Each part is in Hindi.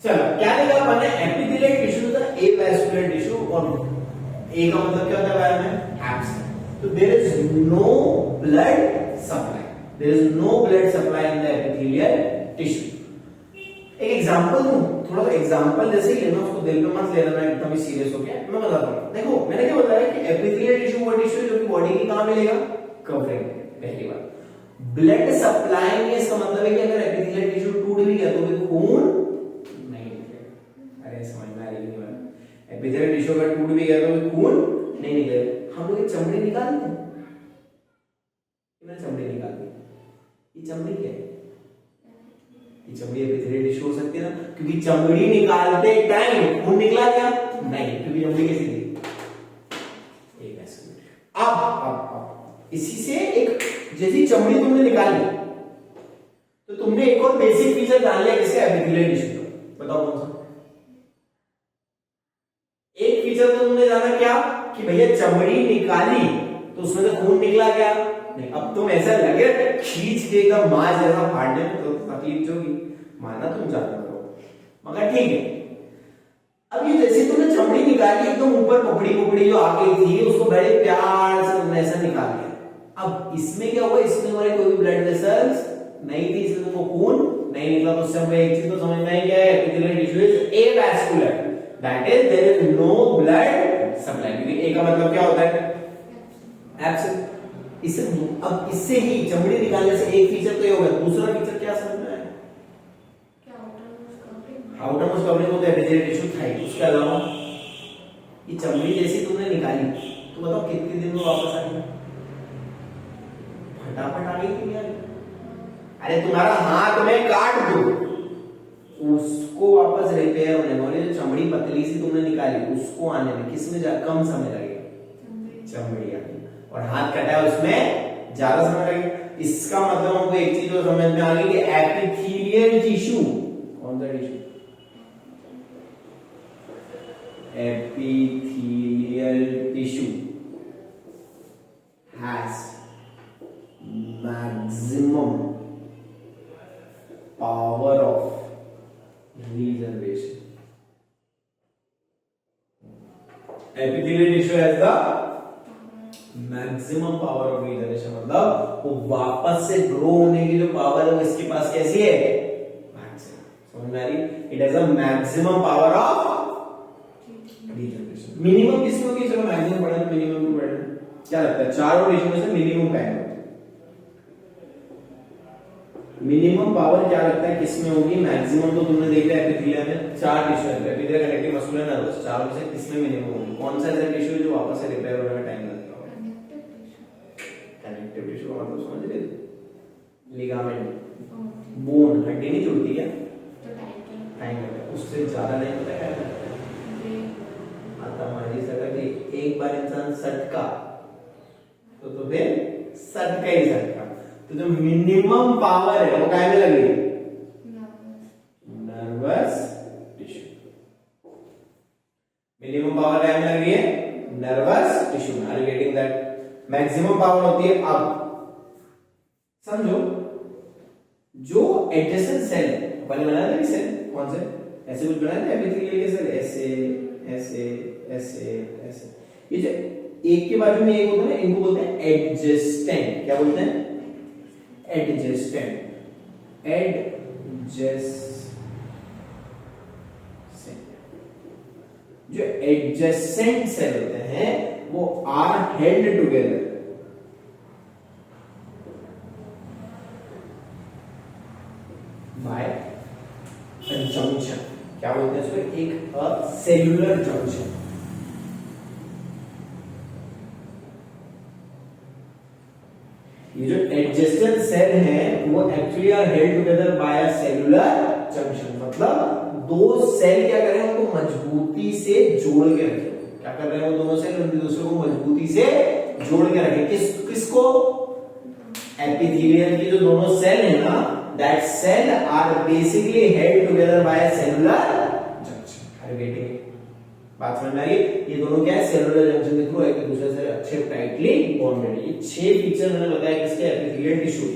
चलो क्या लिखा अपन ने, epithelial tissue the avascular tissue, और ए का मतलब क्या होता है में एब्सेंट। तो there is no blood supply, there is no blood supply in the epithelial tissue. एक एग्जांपल दूं, थोड़ा सा एग्जांपल जैसे ही लेना, उसको दिल पे मत ले लेना एकदम ही सीरियस हो गया। मैं बताता हूं, देखो मैंने क्या बताया कि एपिथेलियल टिश्यू वो टिश्यू जो कि बॉडी की कहां मिलेगा, कवरिंग। पहली बात, ब्लड सप्लाई में इसका मतलब है कि अगर एपिथेलियल टिश्यू टूट भी गया तो भी खून नहीं निकलेगा। अरे समझ में आ रही है बात, एपिथेलियल टिश्यू अगर टूट भी गया तो भी खून नहीं निकलेगा। हम लोग ये चमड़ी निकालते हैं, मैंने चमड़ी निकाल दी, ये चमड़ी क्या है, ये चमड़ी एपिथेलियल टिश्यू हो सकती है ना, क्योंकि चमड़ी निकालते टाइम खून निकला क्या, नहीं, क्योंकि चमड़ी कैसी थी, एक ऐसे। अब इसी से एक, जैसी चमड़ी तुमने निकाली तो तुमने एक और बेसिक फीचर जान लिया किसका, एपिथेलियल टिश्यू का। बताओ कौन सा? एक फीचर तो तुमने जाना क्या कि भैया चमड़ी निकाली तो उसमें से खून निकला क्या, नहीं। अब तुम ऐसा लगे खींच के एकदम मांस जैसा फाड़ने में तो तकलीफ होगी, माना तुम जानते हो, मगर ठीक है। अब ये जैसे तुमने चमड़ी निकाली एकदम ऊपर पपड़ी जो आगे थी उसको बड़े प्यार से तुमने ऐसा निकाल दिया। अब इसमें क्या हुआ, इसमें हमारे कोई भी ब्लड वेसल्स नहीं थी, इसलिए तुमको खून नहीं निकला। तो उससे हमें एक चीज तो समझ में आई क्या है, epithelial tissue is avascular, that is there is no blood supply. क्योंकि ए का मतलब क्या होता है, एब्सेंट। इसे अब इससे ही चमड़ी निकालने से एक फीचर तो ये होगा, दूसरा फीचर क्या समझ में आया, आउटरमोस्ट कवरिंग होता है एपिथेलियल टिश्यू था। उसके अलावा ये चमड़ी जैसी तुमने निकाली तो बताओ कितने दिन में वापस आई, फटाफट आ गई थी यार। अरे तुम्हारा हाथ में काट दो, उसको वापस रिपेयर होने में, जो चमड़ी पतली सी तुमने निकाली उसको आने में किसमें कम समय लगेगा, चमड़ी आने। और हाथ कटा है उसमें ज्यादा समय लगेगा। इसका मतलब हमको एक चीज तो समझ में आ गई कि एपिथेलियल टिश्यू, कौन सा tissue, epithelial tissue has maximum power of regeneration. Epithelial tissue has the maximum power of regeneration, मतलब वो वापस से ग्रो होने की जो पावर है वो इसके पास कैसी है, मैक्सिमम। समझ में आ रही? It has a maximum power of regeneration. Minimum किसमें होगी, चलो मैक्सिमम पढ़ा, मिनिमम भी पढ़ा, क्या लगता है, चारों टिश्यू में से मिनिमम क्या है, मिनिमम पावर क्या लगता है किसमें होगी, मैक्सिमम तो तुमने देखा है एपिथेलिया में, चार टिश्यू है, एपिथेलिया, कनेक्टिव, मस्कुलर, नर्वस, चारों में से किसमें मिनिमम होगी, कौन सा ऐसा टिश्यू जो वापस से रिपेयर होने में टाइम लगता है, कनेक्टिव टिश्यू का मतलब समझ रहे हो, लिगामेंट, बोन, हड्डी नहीं जुड़ती है, टाइम लगता है, उससे ज्यादा नहीं होता है। आता हमारी सका कि एक बार इंसान सटका तो फिर सटका ही सटका। तो जो मिनिमम पावर है वो काय में लगी, नर्वस टिश्यू। मिनिमम पावर काय में लगी है, नर्वस टिश्यू में। Are you getting that? Maximum power होती है, अब समझो जो एडजेसेंट सेल अपन बनाया था, सेल कौन से ऐसे कुछ बनाए थे एपिथेलियल के सेल, ऐसे ऐसे ऐसे ऐसे, ये जो एक के बाजू में एक होता है ना, इनको बोलते हैं एडजेस्टेंट। क्या बोलते हैं, एडजेस्टेंट, एडजेसेंट। जो एडजेसेंट सेल होते हैं वो are held together by junction. क्या बोलते हैं इसको, एक सेलुलर जंक्शन। ये जो एडजेसेंट सेल है वो actually are held together by a cellular junction. मतलब दो सेल क्या कर रहे हैं, उनको मजबूती से जोड़ के रखे। क्या कर रहे हैं वो दोनों सेल, उन दूसरों को मजबूती से जोड़ के रखे। किसको, एपिथेलियल की जो दोनों सेल है ना, that cell are basically held together by a cellular junction. Are you getting? बात समझ में आ रही है? ये दोनों क्या है, सेलुलर जंक्शन के थ्रू एक दूसरे से अच्छे टाइटली बॉन्डेड। ये 6 फीचर मैंने बताया किसके, एपिथेलियल टिश्यू।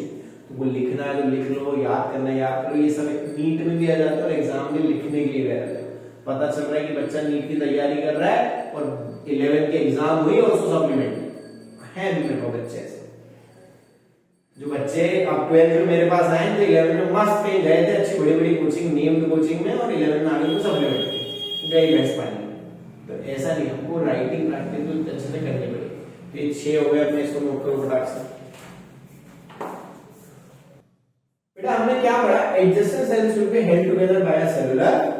तुमको लिखना है तो लिख लो, याद करना है याद करो, ये सब नीट में भी आ जाता है और एग्जाम में लिखने के लिए रहता है। पता चल रहा है कि बच्चा नीट की तैयारी कर रहा है और 11 के एग्जाम हुई और उसको सप्लीमेंट है भी। मेरे को बच्चे ऐसे जो बच्चे अब 12th में मेरे पास आए तो 11 में मस्त कहीं गए थे अच्छी बड़ी बड़ी कोचिंग, नेम्ड कोचिंग में, और 11 में आगे तो सप्लीमेंट गए बेस्ट पानी में। तो ऐसा नहीं, हमको राइटिंग प्रैक्टिस तो अच्छे से करनी पड़ेगी। ये 6 हो गए, अपने इसको नोट करो फटाक से। बेटा हमने क्या पढ़ा, adjacent sales will be held together by a cellular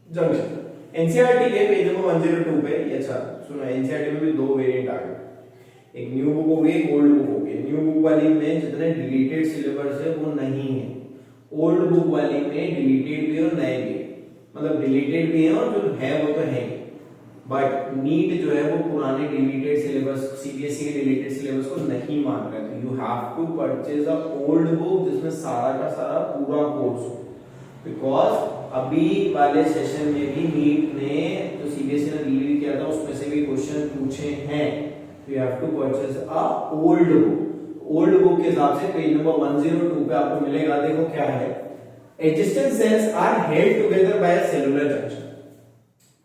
junction. NCERT के पेज नंबर 102 पे, अच्छा सुनो, एनसीईआरटी में भी 2 वेरिएंट आ गए, एक न्यू बुक हो गई, एक ओल्ड बुक हो गई। न्यू बुक वाली में जितने डिलीटेड सिलेबस है वो नहीं है, ओल्ड बुक वाली में डिलीटेड भी और नए भी, मतलब डिलीटेड भी है और जो है वो तो है, बट नीट जो है वो पुराने डिलीटेड सिलेबस, सीबीएसई के डिलीटेड सिलेबस को नहीं मान रहे। तो you have to purchase a old book जिसमें सारा का सारा पूरा कोर्स हो, बिकॉज अभी वाले सेशन में भी नीट ने जो सीबीएसई ने रिलीज किया था उसमें से भी क्वेश्चन पूछे हैं। You have to purchase a old book. Old book के हिसाब से पेज नंबर 102 पे आपको मिलेगा, देखो क्या है, adjacent cells are held together by a cellular junction.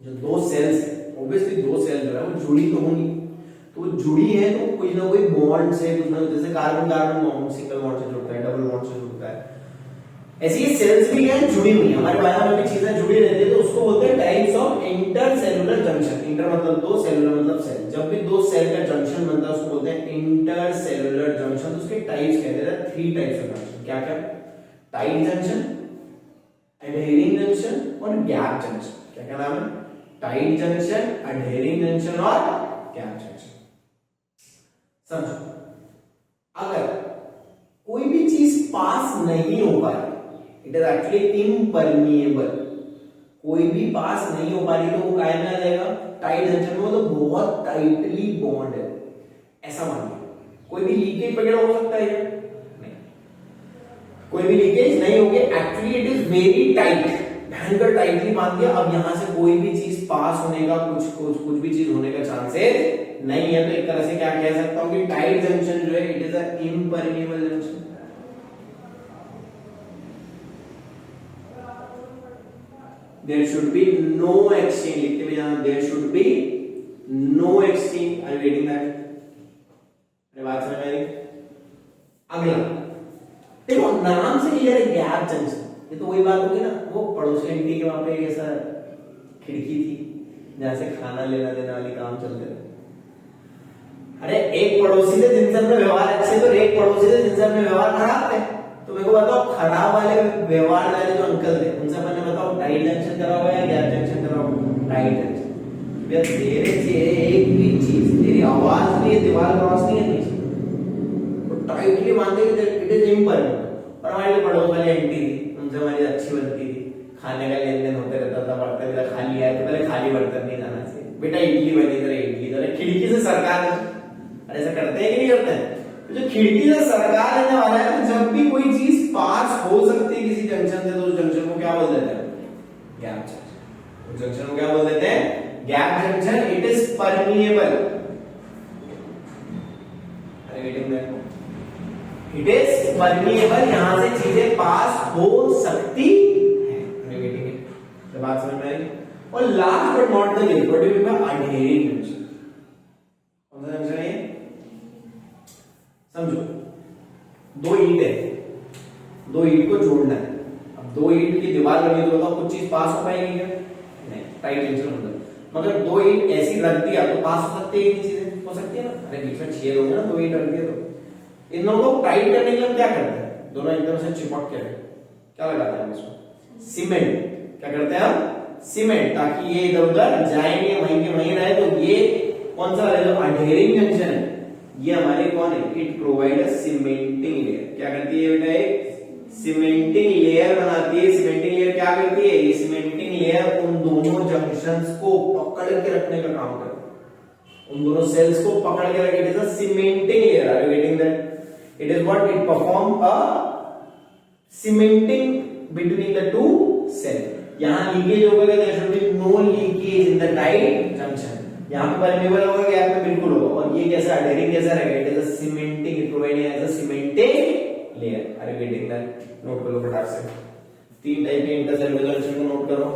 जो दो सेल्स है, ऑब्वियसली दो सेल जो है वो जुड़ी तो होंगी, तो वो जुड़ी है तो कोई ना कोई बॉन्ड से, कुछ ना, जैसे carbon carbon bond single bond से जुड़ता है, डबल बॉन्ड से जुड़ता है, ऐसी ये सेल्स भी हैं जुड़ी हुई। हमारे बायो में भी चीजें जुड़ी रहती है, तो उसको बोलते हैं types of intercellular junction. Inter मतलब दो, सेलुलर मतलब सेल। जब भी दो सेल का जंक्शन बनता है उसको बोलते हैं इंटरसेलुलर जंक्शन। तो उसके टाइप्स कहते हैं, 3 टाइप्स ऑफ जंक्शन। क्या क्या? टाइट जंक्शन, एडहेरिंग जंक्शन और गैप जंक्शन। क्या क्या नाम है? टाइट जंक्शन, एडहेरिंग जंक्शन और गैप जंक्शन। समझो, अगर कोई भी चीज पास नहीं हो पा रही, इट इज एक्चुअली इम्परमिएबल, कोई भी पास नहीं हो पा रही तो वो काय में आ जाएगा? टाइट जंक्शन में। तो बहुत टाइटली बॉन्ड है ऐसा मानिए। कोई भी लीकेज वगैरह हो सकता है क्या? नहीं, कोई भी लीकेज नहीं होगी। Actually it is very tight, भयंकर टाइटली बांध दिया। अब यहां से कोई भी चीज पास होने का, कुछ भी चीज होने का चांसेस नहीं है। तो एक तरह से क्या कह सकता हूं कि टाइट जंक्शन जो है it is a impermeable junction. There should be no exchange, लिखते हुए जाना, there should be no exchange। Are you getting that? अरे बात समझ में आई? अगला देखो, नाम से ही यार गैप जंक्शन, ये तो वही बात होगी ना, वो पड़ोसी आंटी के वहां पे ऐसा खिड़की थी जहां से खाना लेना देना वाली काम चलते थे। अरे एक पड़ोसी से जिनसे अपने व्यवहार अच्छे, तो एक पड़ोसी से जिनसे अपने व्यवहार खराब है। तो मेरे को बताओ, खराब वाले व्यवहार वाले जो अंकल थे उनसे मैंने बताओ टाइट जंक्शन करा हुआ है या गैप जंक्शन करा हुआ है? Tight junction. भैया तेरे से एक भी चीज, तेरी आवाज भी है, दीवार क्रॉस नहीं है नीचे, तो टाइटली बांधे इट इज इम्परमिएबल। और हमारे पड़ोस वाली आंटी थी, उनसे हमारी अच्छी बनती थी, खाने का लेन देन होते रहता था, बर्तन मेरा खाली आया तो पहले खाली बर्तन नहीं जाना चाहिए, बेटा इडली बनी तरह इडली तरह, खिड़की से सरकार। अरे ऐसा करते हैं कि नहीं करते हैं? जो खिड़की से सरकार लेने वाला है, तो जब भी कोई चीज पास हो सकती है किसी जंक्शन से, तो उस जंक्शन को क्या बोल देते हैं? Gap junction. उस जंक्शन को क्या बोल देते हैं? Gap junction. It is permeable. It is permeable, यहां से चीजें पास हो सकती है। तो बात समझ में आई? और last but not the least, what do you mean by adhering junction? कौन सा जंक्शन है? समझो, दो ईंट है, दो ईंट को जोड़ना है। अब दो ईंट की दीवार बनी तो बताओ कुछ चीज पास हो पाएगी क्या? नहीं, टाइट जंक्शन होता है। मगर दो ईंट ऐसी रख दिया तो पास हो सकती है, चीजें हो सकती है ना। अरे बीच में छेद होंगे ना, दो ईंट रख दिया तो इन दोनों को टाइट करने के लिए हम क्या करते हैं? दोनों एकदम से चिपक के क्या लगाते हैं इसमें? सीमेंट। क्या करते हैं हम? सीमेंट, ताकि ये इधर उधर जाएंगे, वहीं के वहीं रहे। तो ये कौन सा है? जो एडहेरिंग जंक्शन है, ये हमारे कौन है? It provide a cementing layer. क्या करती है बेटा? एक सीमेंटिंग लेयर बनाती है। सीमेंटिंग लेयर क्या करती है? ये सीमेंटिंग लेयर उन दोनों जंक्शंस को पकड़ के रखने का काम करती है, उन दोनों सेल्स को पकड़ के रखे। It is a cementing layer. Are you getting that? It is what it perform a cementing between the two cell. यहां लीकेज होगा, there should be no leakage in the tight junction. यहाँ पे परमेबल होगा, गैप में बिल्कुल होगा। और ये कैसा अडेरिंग कैसा रहेगा, it is a cementing, it provide as a cementing layer. Are you getting that? Note कर लो फटाक से। 3 टाइप के इंटरसेलुलर जंक्शन को नोट करो।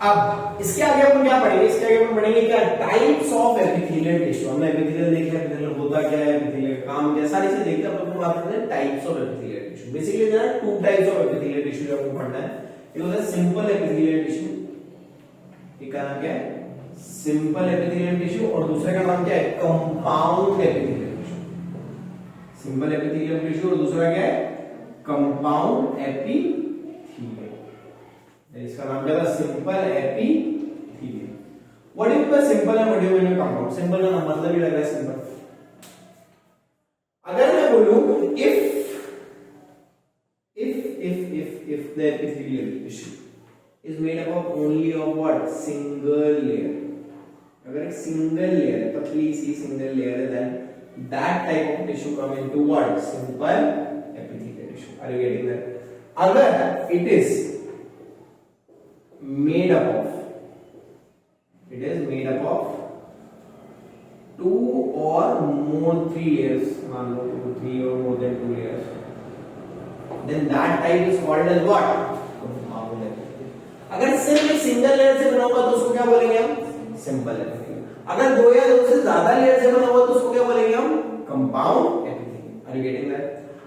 अब इसके आगे अपन क्या पढ़ेंगे, इसके आगे अपन पढ़ेंगे क्या, टाइप्स ऑफ एपिथेलियल टिश्यू। हमने एपिथेलियल देख लिया, एपिथेलियल होता क्या है, एपिथेलियल काम क्या है, सारी चीजें देखते हैं। अब अपन बात करते हैं types of epithelial tissue. Basically there are 2 types of epithelial tissue जो आपको पढ़ना है। एक होता है सिंपल एपिथेलियल टिश्यू, एक का नाम क्या है, सिंपल एपिथेलियल टिश्यू, और दूसरे का नाम क्या है, compound epithelial tissue. Simple epithelial tissue और दूसरा क्या है, कंपाउंड एपिथेलियल। इसका नाम क्या था, simple epithelial. What is the simple and what is the compound? Simple का मतलब ही लग रहा है सिंपल। अगर मैं बोलूं if the epithelial tissue is made up of only of what, single layer, अगर एक सिंगल लेयर, पतली सी सिंगल लेयर है, then that type of tissue come into what, simple epithelial tissue. Are you getting that? अगर it is made up of 2 or more 3 layers, मान लो 2, 3 or more than 2 layers, then that type is called as what, compound epithelial. अगर सिर्फ एक सिंगल लेयर से बना हुआ तो उसको क्या बोलेंगे हम, सिंपल एपिथेलियल। अगर 2 या 2 से ज्यादा लेयर से बना हुआ तो उसको क्या बोलेंगे हम, compound epithelial. Are you getting that?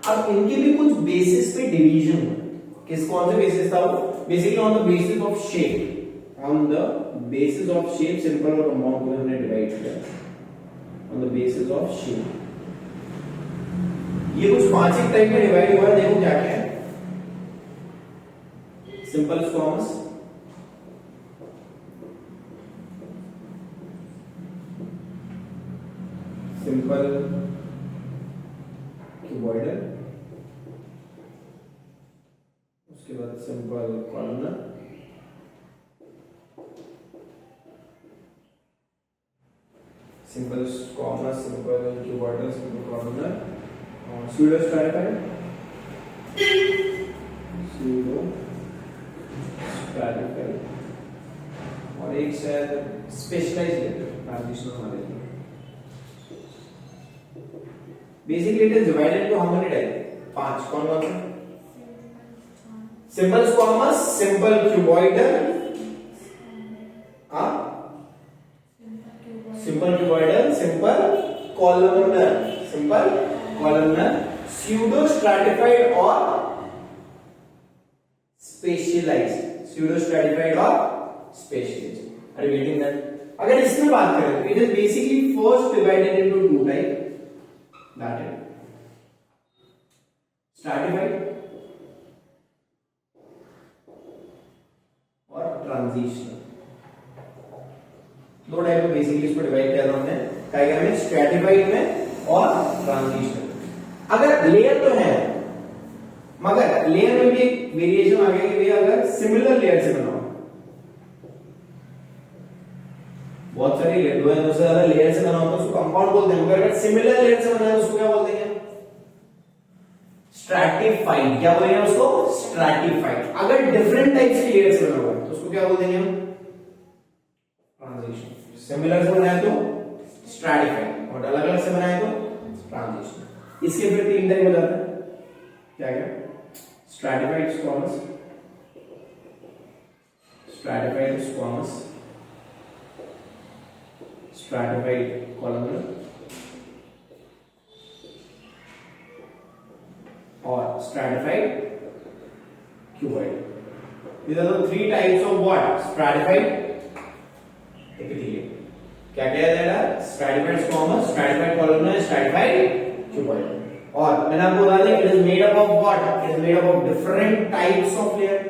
अब इनके भी कुछ बेसिस पे डिवीजन है। किस कौन से बेसिस था वो, basically on the basis of shape. On the basis of shape simple और कंपाउंड को हमने डिवाइड किया on the basis of shape. ये कुछ 5 एक टाइप में डिवाइड हुआ है, देखो क्या क्या है। सिंपल स्क्वामस, सिंपल क्यूबॉइडल, उसके बाद simple columnar, simple squamous, simple cuboidal, simple columnar, pseudo stratified, और एक शायद specialised transitional knowledge. Basically it is divided into how many type, 5। कौन कौन से? Simple squamous, simple cuboidal, simple cuboidal, simple columnar, simple columnar, pseudo stratified और specialized, pseudo stratified और specialized. Are you getting that? अगर इसमें बात करें तो it is basically first divided into 2 type, that is stratified और transitional। 2 टाइप में बेसिकली इसको डिवाइड किया था हमने, क्या में, स्ट्रैटिफाइड में और ट्रांजिशनल। अगर लेयर तो है, मगर लेयर में भी एक वेरिएशन आ गया कि भैया अगर सिमिलर लेयर से बना हो, बहुत सारी लेयर, 2 या 2 से ज्यादा लेयर से बना हो तो उसको कंपाउंड बोलते हैं। अगर सिमिलर लेयर से बना है तो उसको क्या बोलते हैं, स्ट्रैटिफाइड। क्या बोलेंगे उसको, स्ट्रैटिफाइड। अगर डिफरेंट टाइप्स की लेयर से बना हुआ है तो उसको क्या बोलते हैं हम, ट्रांजिशन। सिमिलर से बनाया तो स्ट्रैटिफाइड और अलग अलग से बनाया तो ट्रांजिशन। इसके फिर 3 टाइप हो जाता है, क्या क्या, stratified squamous, stratified squamous, stratified columnar और stratified cuboid. These are the 3 types of what, stratified epithelium. क्या क्या है, stratified squamous, stratified columnar, stratified cuboid। और मैंने आपको बता दिया, it is made up of what, it is made up of different types of layer।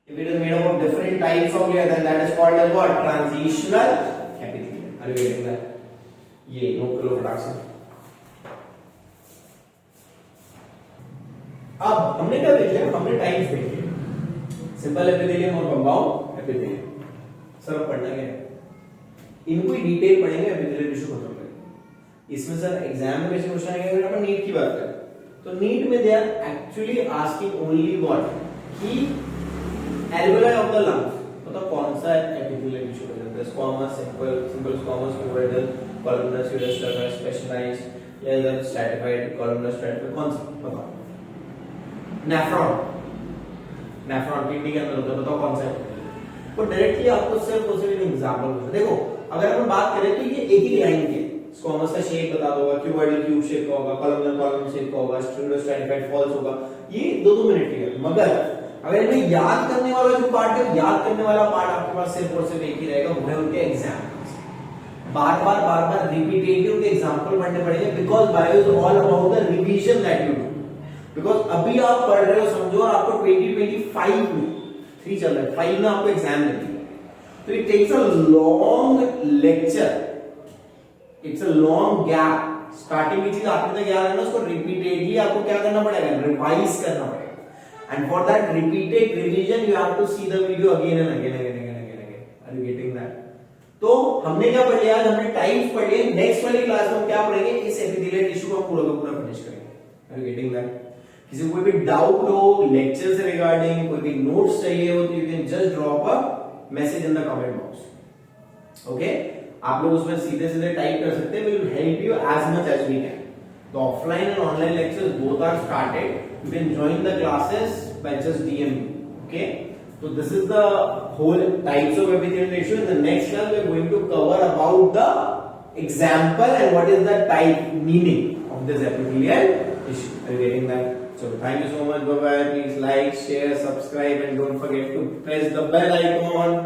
If it is made up of different types of layer, then that is called as what, transitional epithelium। Are you getting that? ये नोट कर लो फटाक से। अब हमने क्या देख लिया, हमने टाइप्स देख लिया, सिंपल एपिथेलियम और कंपाउंड एपिथेलियम। सर पढ़ना क्या है, इनको ही डिटेल पढ़ेंगे, एपिथेलियल टिश्यू खत्म करेंगे। इसमें सर एग्जाम में कैसे क्वेश्चन आएगा, अगर अपन नीट की बात करें तो नीट में they are actually asking only what, कि एल्वेओलाई ऑफ द लंग्स। तो बताओ कौन सा एपिथेलियल टिश्यू हो जाता है? Squamous, simple squamous, cuboidal, columnar, urosternal, specialised या स्ट्रैटिफाइड, कॉलमनर, स्ट्रैटिफाइड, कौन सा बताओ? नेफ्रॉन, नेफ्रॉन किडनी के अंदर होता है, बताओ कौन सा है? तो डायरेक्टली आपको सिर्फ और सिर्फ एग्जांपल देखो, अगर हम बात करें तो ये एक ही लाइन के स्क्वामस का शेप बता दोगा, क्यूबोइडल क्यूब शेप का होगा, कॉलमनर कॉलम शेप का होगा, स्ट्रैटिफाइड फॉल्स होगा, ये 2-2 मिनट के है। मगर अगर इन्हें याद करने वाला जो पार्ट है, याद करने वाला पार्ट आपके पास सिर्फ और सिर्फ एक ही रहेगा, वो है उनके एग्जाम्पल्स। बार-बार रिपीटेटिव के एग्जांपल पढ़ने पड़ेंगे, because bio is all about the revision that you do. Because अभी आप पढ़ रहे हो, समझो आपको 2025 में 3 चल रहा है, 5 में आपको एग्जाम देनी है, तो it takes a long lecture, it's a long gap. Starting की चीज आपके तक याद है ना, उसको रिपीटेडली आपको क्या करना पड़ेगा? रिवाइज करना पड़ेगा। And for that repeated revision you have to see the video again and again and again and again. Are you getting that? तो हमने क्या पढ़ लिया आज? हमने टाइप्स पढ़ लिए। नेक्स्ट वाली क्लास में हम क्या पढ़ेंगे? इस एपिथेलियल टिश्यू को पूरा का पूरा फिनिश करेंगे। Are you getting that? किसी को कोई भी डाउट हो लेक्चर से रिगार्डिंग, कोई भी नोट्स चाहिए हो, तो you can just drop a message in the comment box. Okay, आप लोग उसमें सीधे सीधे टाइप कर सकते हैं। We will help you as much as we can. The offline and online lectures both are started. You can join the classes by just DM me. Okay? So this is the whole types of epithelial tissue. In the next class, we are going to cover about the example and what is the type meaning of this epithelial tissue. Are you getting that? So thank you so much. Bye bye. Please like, share, subscribe, and don't forget to press the bell icon.